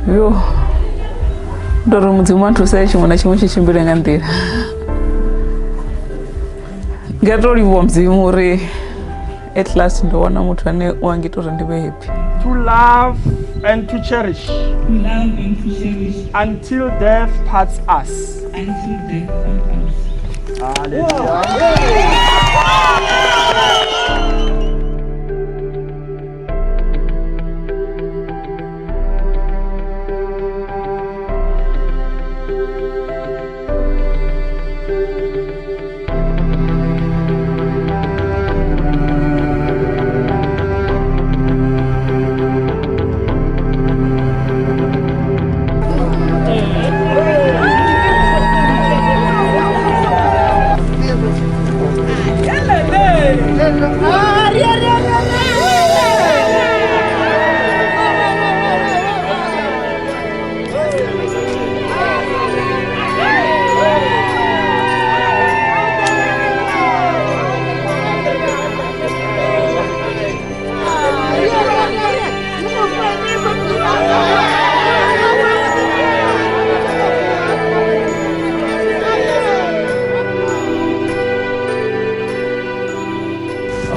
Yo. Ndoro mudzimai tusai chimwe na chimwe chichimbire nga nḓila. Ngatoriwa mudzimu uri at last ndowana muthu ane wangita uri ndive happy. To love and to cherish. Until death parts us. Hallelujah.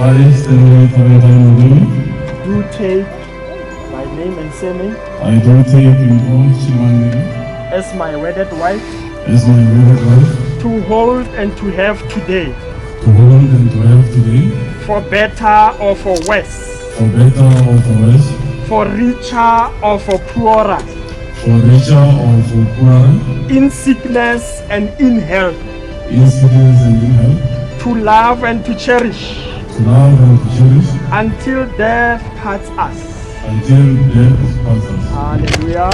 I, Stanley, do take my name and surname I do take Mpho as my wedded wife as my wedded wife to hold and to have today, to hold and to have today, for better or for worse, for better or for worse, for richer or for poorer, for richer or for poorer, in sickness and in health, in sickness and in health, to love and to cherish, to love and to cherish, until death parts us. until death parts us. Hallelujah.